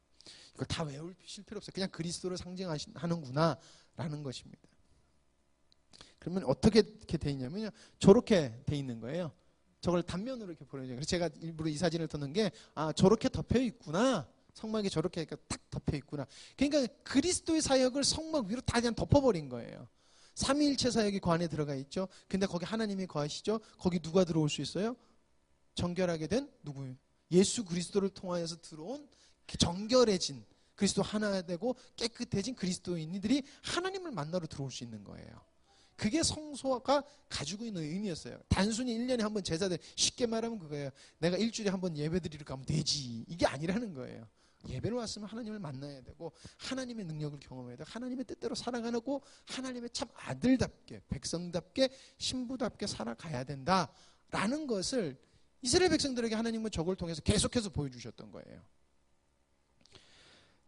이걸 다 외우실 필요 없어요. 그냥 그리스도를 상징하는구나라는 것입니다. 그러면 어떻게 돼 있냐면요, 저렇게 돼 있는 거예요. 저걸 단면으로 이렇게 보여줘요. 그래서 제가 일부러 이 사진을 넣는 게, 저렇게 덮여 있구나. 성막이 저렇게 딱 덮여 있구나. 그러니까 그리스도의 사역을 성막 위로 다 그냥 덮어버린 거예요. 삼위일체 사역이 그 안에 들어가 있죠. 근데 거기 하나님이 거하시죠. 거기 누가 들어올 수 있어요? 정결하게 된 누구예요? 예수 그리스도를 통하여서 들어온 정결해진 그리스도 하나 되고 깨끗해진 그리스도인들이 하나님을 만나러 들어올 수 있는 거예요. 그게 성소가 가지고 있는 의미였어요. 단순히 1년에 한 번 제사들, 쉽게 말하면 그거예요. 내가 일주일에 한 번 예배 드리러 가면 되지. 이게 아니라는 거예요. 예배를 왔으면 하나님을 만나야 되고 하나님의 능력을 경험해야 되고 하나님의 뜻대로 살아가고 하나님의 참 아들답게 백성답게 신부답게 살아가야 된다라는 것을 이스라엘 백성들에게 하나님은 저걸 통해서 계속해서 보여주셨던 거예요.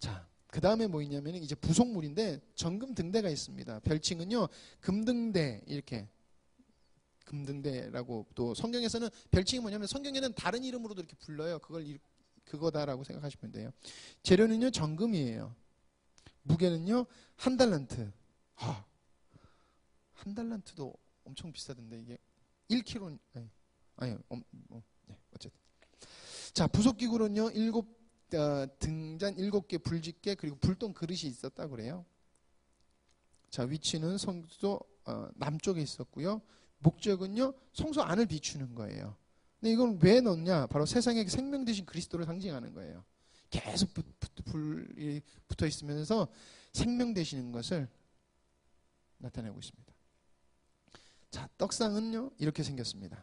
자, 그 다음에 뭐 있냐면 이제 부속물인데 정금 등대가 있습니다. 별칭은요 금등대, 이렇게 금등대라고, 또 성경에서는 별칭이 뭐냐면 성경에는 다른 이름으로도 이렇게 불러요. 그거다라고 생각하시면 돼요. 재료는요 정금이에요. 무게는요 1달란트. 한 달란트도 엄청 비싸던데 이게 1kg 아니요. 어쨌든 자, 부속기구는요 7등잔 7개, 불집게, 그리고 불똥 그릇이 있었다 그래요. 자, 위치는 성소 남쪽에 있었고요. 목적은요 성소 안을 비추는 거예요. 근데 이걸 왜 넣냐? 바로 세상에 생명 되신 그리스도를 상징하는 거예요. 계속 불이 붙어 있으면서 생명 되시는 것을 나타내고 있습니다. 자, 떡상은요 이렇게 생겼습니다.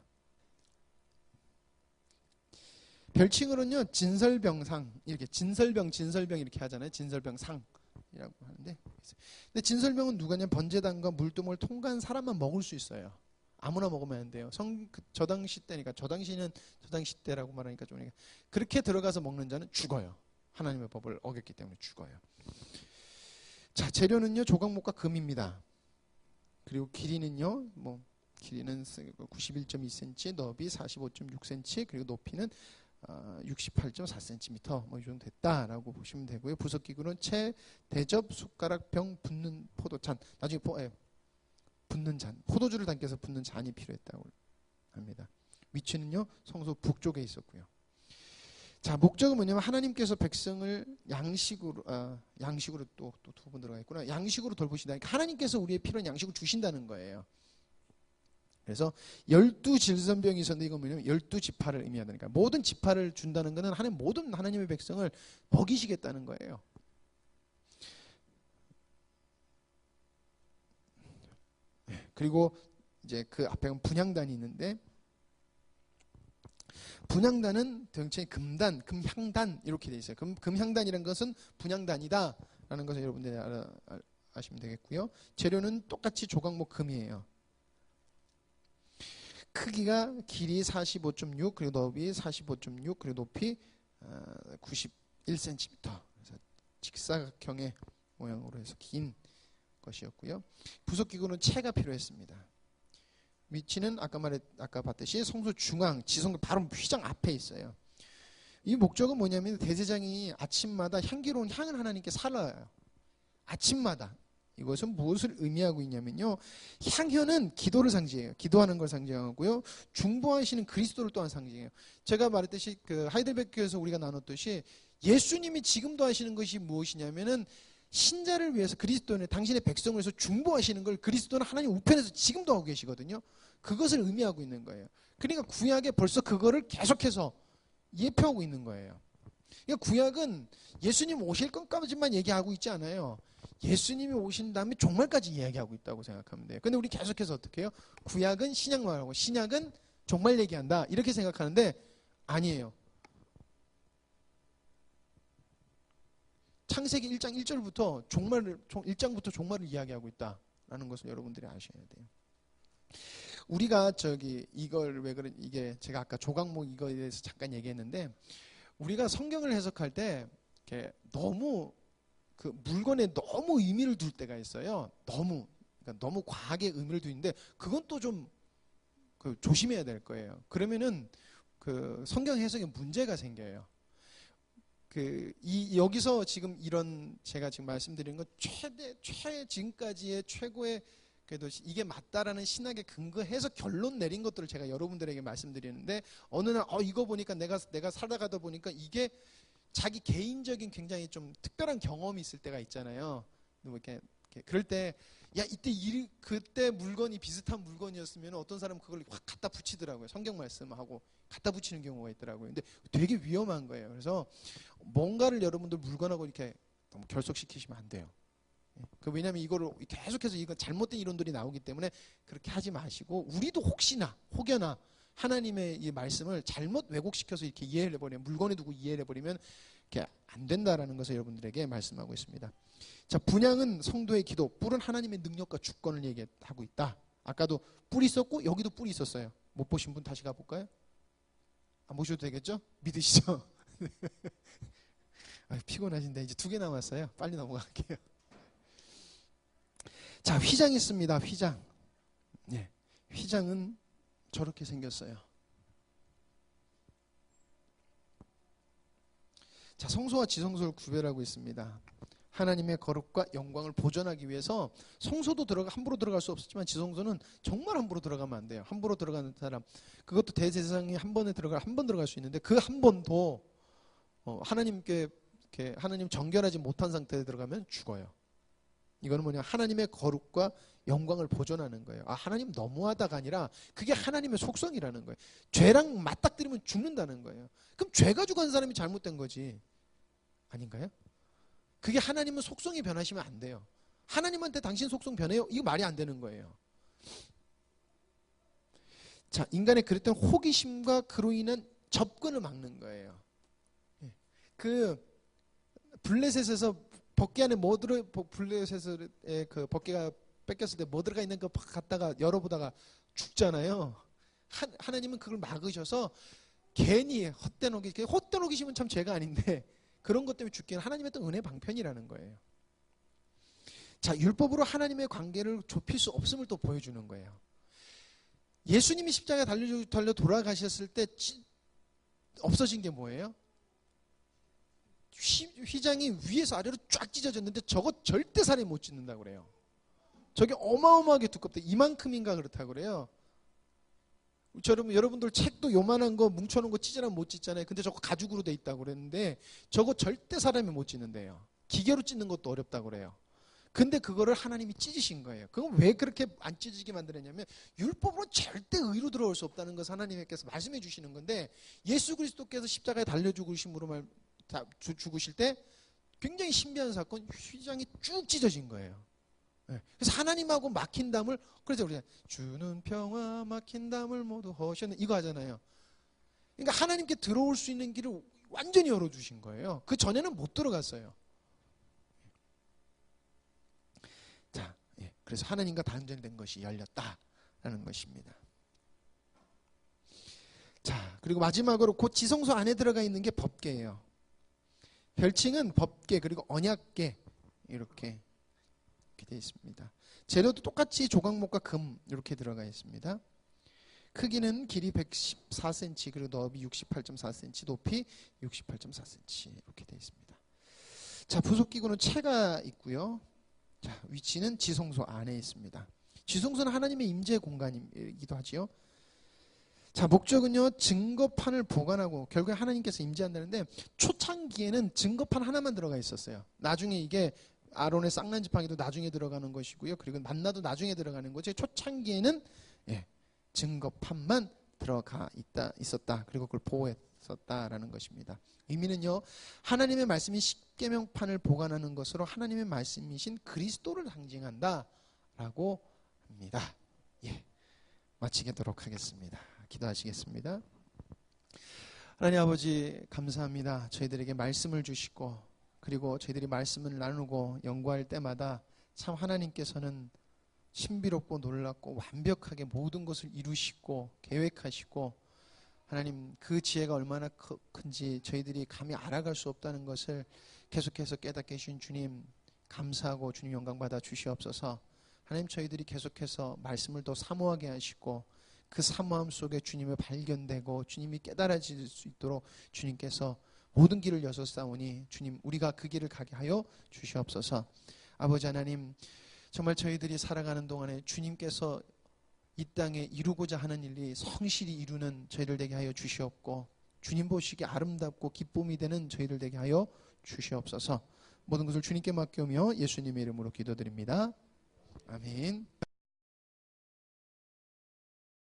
별칭으로는요 진설병상, 이렇게 진설병 이렇게 하잖아요. 진설병상이라고 하는데, 근데 진설병은 누가냐면 번제단과 물두멍을 통과한 사람만 먹을 수 있어요. 아무나 먹으면 안 돼요. 저 당시 때니까, 저 당시는 저 당시 때라고 말하니까 좀 그렇게 들어가서 먹는 자는 죽어요. 하나님의 법을 어겼기 때문에 죽어요. 자, 재료는요 조각목과 금입니다. 그리고 길이는요 길이는 91.2cm, 너비 45.6cm, 그리고 높이는 68.4cm 뭐 이 정도 됐다라고 보시면 되고요. 부석기구는 채, 대접, 숟가락, 병, 붓는 포도잔, 나중에 붓는 잔, 포도주를 담겨서 붓는 잔이 필요했다고 합니다. 위치는요 성소 북쪽에 있었고요. 자, 목적은 뭐냐면 하나님께서 백성을 양식으로 또 두 번 들어가 있구나. 양식으로 돌보신다. 그러니까 하나님께서 우리의 필요한 양식을 주신다는 거예요. 그래서 12질선병이 있었는데 이건 뭐냐면 12지파를 의미하다니까, 모든 지파를 준다는 것은 모든 하나님의 백성을 먹이시겠다는 거예요. 그리고 이제 그 앞에 분향단이 있는데, 분향단은 등称금단, 금향단 이렇게 돼 있어요. 금향단이라는 것은 분향단이다라는 것을 여러분들이 아시면 되겠고요. 재료는 똑같이 조각목 금이에요. 크기가 길이 45.6, 그리고 너비 45.6, 그리고 높이 91cm. 그래서 직사각형의 모양으로 해서 긴 것이었고요. 부속기구는 채가 필요했습니다. 위치는 아까 봤듯이 성소 중앙, 지성소 바로 휘장 앞에 있어요. 이 목적은 뭐냐면 대제장이 아침마다 향기로운 향을 하나님께 살아요. 아침마다. 이것은 무엇을 의미하고 있냐면요, 향연은 기도를 상징해요. 기도하는 걸 상징하고요, 중보하시는 그리스도를 또한 상징해요. 제가 말했듯이 그 하이델베르크 교회에서 우리가 나눴듯이 예수님이 지금도 하시는 것이 무엇이냐면은 신자를 위해서, 그리스도는 당신의 백성을 위해서 중보하시는 걸 구리스도는 하나님 우편에서 지금도 하고 계시거든요. 그것을 의미하고 있는 거예요. 그러니까 구약에 벌써 그거를 계속해서 예표하고 있는 거예요. 그러니까 구약은 예수님 오실 것까지만 얘기하고 있지 않아요. 예수님이 오신 다음에 종말까지 이야기하고 있다고 생각하면 돼요. 근데 우리 계속해서 어떻게 해요? 구약은 신약 말하고 신약은 종말 얘기한다 이렇게 생각하는데 아니에요. 창세기 1장 1절부터 1장부터 종말을 이야기하고 있다라는 것을 여러분들이 아셔야 돼요. 우리가 이걸 왜 그런, 이게 제가 아까 조각목 이거에 대해서 잠깐 얘기했는데, 우리가 성경을 해석할 때 이렇게 너무 그 물건에 너무 의미를 둘 때가 있어요. 그러니까 너무 과하게 의미를 두는데 그건 또 좀 조심해야 될 거예요. 그러면은 그 성경 해석에 문제가 생겨요. 여기서 지금 이런 제가 지금 말씀드리는 건 지금까지의 최고의, 그래도 이게 맞다라는 신학에 근거해서 결론 내린 것들을 제가 여러분들에게 말씀드리는데, 어느 날 이거 보니까 내가 살아가다 보니까 이게 자기 개인적인 굉장히 좀 특별한 경험이 있을 때가 있잖아요. 그럴 때 야, 그때 물건이 비슷한 물건이었으면 어떤 사람은 그걸 확 갖다 붙이더라고요. 성경 말씀하고 갖다 붙이는 경우가 있더라고요. 근데 되게 위험한 거예요. 그래서 뭔가를 여러분들 물건하고 이렇게 너무 결속시키시면 안 돼요. 왜냐하면 이거를 계속해서 이거 잘못된 이론들이 나오기 때문에 그렇게 하지 마시고, 우리도 혹여나 하나님의 이 말씀을 잘못 왜곡시켜서 이렇게 이해를 해버리면, 물건에 두고 이해를 해버리면 이렇게 안 된다라는 것을 여러분들에게 말씀하고 있습니다. 자, 분향은 성도의 기도, 뿔은 하나님의 능력과 주권을 얘기하고 있다. 아까도 뿔이 있었고 여기도 뿔이 있었어요. 못 보신 분 다시 가볼까요? 안 보셔도 되겠죠? 믿으시죠? 피곤하신데 이제 2개 남았어요. 빨리 넘어갈게요. 자, 휘장 있습니다. 휘장. 예, 휘장은 저렇게 생겼어요. 자, 성소와 지성소를 구별하고 있습니다. 하나님의 거룩과 영광을 보존하기 위해서 성소도 함부로 들어갈 수 없었지만 지성소는 정말 함부로 들어가면 안 돼요. 함부로 들어가는 사람, 그것도 대제사장이 한 번 들어갈 수 있는데 그 한 번도 하나님께 하나님 정결하지 못한 상태에 들어가면 죽어요. 이거는 뭐냐, 하나님의 거룩과 영광을 보존하는 거예요. 하나님 너무하다가 아니라 그게 하나님의 속성이라는 거예요. 죄랑 맞닥뜨리면 죽는다는 거예요. 그럼 죄 가지고 한 사람이 잘못된 거지, 아닌가요? 그게 하나님은 속성이 변하시면 안 돼요. 하나님한테 당신 속성 변해요? 이거 말이 안 되는 거예요. 자, 인간의 그랬던 호기심과 그로 인한 접근을 막는 거예요. 그 블레셋에서 벗개 안에 블레셋의 그 벗개가 뺏겼을 때 뭐 들어가 있는 거 갖다가 열어보다가 죽잖아요. 하나님은 그걸 막으셔서 괜히 헛된 호기심은 참 죄가 아닌데 그런 것 때문에 죽기는 하나님의 또 은혜 방편이라는 거예요. 자, 율법으로 하나님의 관계를 좁힐 수 없음을 또 보여주는 거예요. 예수님이 십자가에 달려 돌아가셨을 때 없어진 게 뭐예요? 휘장이 위에서 아래로 쫙 찢어졌는데 저거 절대 살에 못 찢는다고 그래요. 저게 어마어마하게 두껍대. 이만큼인가 그렇다고 그래요. 여러분들 책도 요만한 거 뭉쳐놓은 거 찢으라면 못 찢잖아요. 근데 저거 가죽으로 돼 있다고 그랬는데 저거 절대 사람이 못 찢는데요. 기계로 찢는 것도 어렵다고 그래요. 근데 그거를 하나님이 찢으신 거예요. 그건 왜 그렇게 안 찢어지게 만들었냐면 율법으로 절대 의로 들어올 수 없다는 것을 하나님께서 말씀해 주시는 건데, 예수 그리스도께서 십자가에 달려 죽으심으로 죽으실 때 굉장히 신비한 사건, 휘장이 쭉 찢어진 거예요. 그래서 하나님하고 막힌 담을, 그래서 우리가 주는 평화 막힌 담을 모두 허셨네 이거 하잖아요. 그러니까 하나님께 들어올 수 있는 길을 완전히 열어주신 거예요. 그 전에는 못 들어갔어요. 자, 그래서 하나님과 단절된 것이 열렸다라는 것입니다. 자, 그리고 마지막으로 곧 지성소 안에 들어가 있는 게 법궤예요. 별칭은 법궤 그리고 언약궤 이렇게 되어 있습니다. 재료도 똑같이 조각목과 금 이렇게 들어가 있습니다. 크기는 길이 114cm 그리고 너비 68.4cm, 높이 68.4cm 이렇게 되어 있습니다. 자, 부속기구는 채가 있고요. 자, 위치는 지성소 안에 있습니다. 지성소는 하나님의 임재 공간이기도 하지요. 자, 목적은요, 증거판을 보관하고 결국에 하나님께서 임재한다는데, 초창기에는 증거판 하나만 들어가 있었어요. 나중에 이게 아론의 쌍난 지팡이도 나중에 들어가는 것이고요. 그리고 만나도 나중에 들어가는 거죠. 초창기에는 증거판만 들어가 있었다. 그리고 그걸 보호했었다라는 것입니다. 의미는요, 하나님의 말씀이 십계명판을 보관하는 것으로 하나님의 말씀이신 그리스도를 상징한다라고 합니다. 마치도록 하겠습니다. 기도하시겠습니다. 하나님 아버지 감사합니다. 저희들에게 말씀을 주시고 그리고 저희들이 말씀을 나누고 연구할 때마다 참 하나님께서는 신비롭고 놀랍고 완벽하게 모든 것을 이루시고 계획하시고, 하나님 그 지혜가 얼마나 큰지 저희들이 감히 알아갈 수 없다는 것을 계속해서 깨닫게 해주신 주님 감사하고 주님 영광 받아 주시옵소서. 하나님 저희들이 계속해서 말씀을 더 사모하게 하시고 그 사모함 속에 주님을 발견되고 주님이 깨달아질 수 있도록 주님께서 모든 길을 여셨사오니 주님 우리가 그 길을 가게 하여 주시옵소서. 아버지 하나님 정말 저희들이 살아가는 동안에 주님께서 이 땅에 이루고자 하는 일이 성실히 이루는 저희들 되게 하여 주시옵고, 주님 보시기에 아름답고 기쁨이 되는 저희들 되게 하여 주시옵소서. 모든 것을 주님께 맡기며 예수님의 이름으로 기도드립니다. 아멘.